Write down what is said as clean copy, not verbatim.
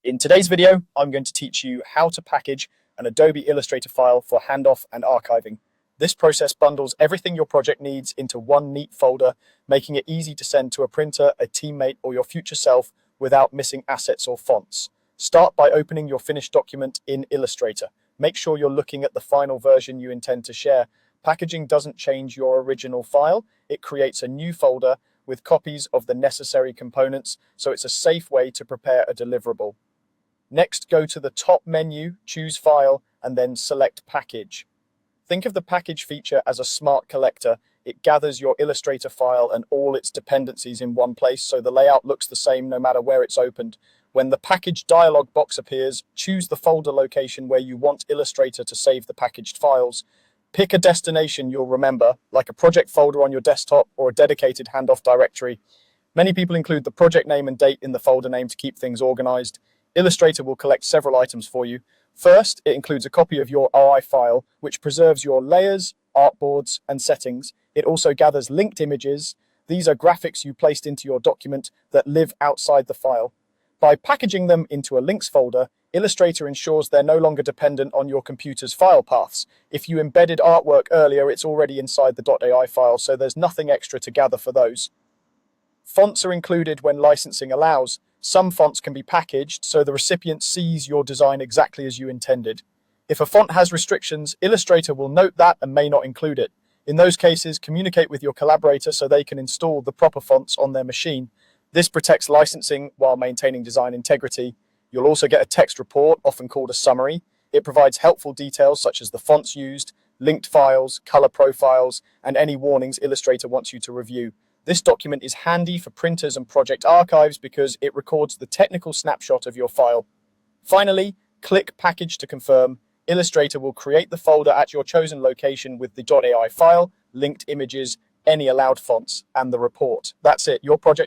In today's video, I'm going to teach you how to package an Adobe Illustrator file for handoff and archiving. This process bundles everything your project needs into one neat folder, making it easy to send to a printer, a teammate, or your future self without missing assets or fonts. Start by opening your finished document in Illustrator. Make sure you're looking at the final version you intend to share. Packaging doesn't change your original file. It creates a new folder with copies of the necessary components, so it's a safe way to prepare a deliverable. Next, go to the top menu, choose File, and then select Package. Think of the Package feature as a smart collector. It gathers your Illustrator file and all its dependencies in one place, so the layout looks the same no matter where it's opened. When the Package dialog box appears, choose the folder location where you want Illustrator to save the packaged files. Pick a destination you'll remember, like a project folder on your desktop or a dedicated handoff directory. Many people include the project name and date in the folder name to keep things organized. Illustrator will collect several items for you. First, it includes a copy of your OI file, which preserves your layers, artboards, and settings. It also gathers linked images. These are graphics you placed into your document that live outside the file. By packaging them into a links folder, Illustrator ensures they're no longer dependent on your computer's file paths. If you embedded artwork earlier, it's already inside the .ai file, so there's nothing extra to gather for those. Fonts are included when licensing allows. Some fonts can be packaged, so the recipient sees your design exactly as you intended. If a font has restrictions, Illustrator will note that and may not include it. In those cases, communicate with your collaborator so they can install the proper fonts on their machine. This protects licensing while maintaining design integrity. You'll also get a text report, often called a summary. It provides helpful details such as the fonts used, linked files, color profiles, and any warnings Illustrator wants you to review. This document is handy for printers and project archives because it records the technical snapshot of your file. Finally, click Package to confirm. Illustrator will create the folder at your chosen location with the .ai file, linked images, any allowed fonts, and the report. That's it. Your project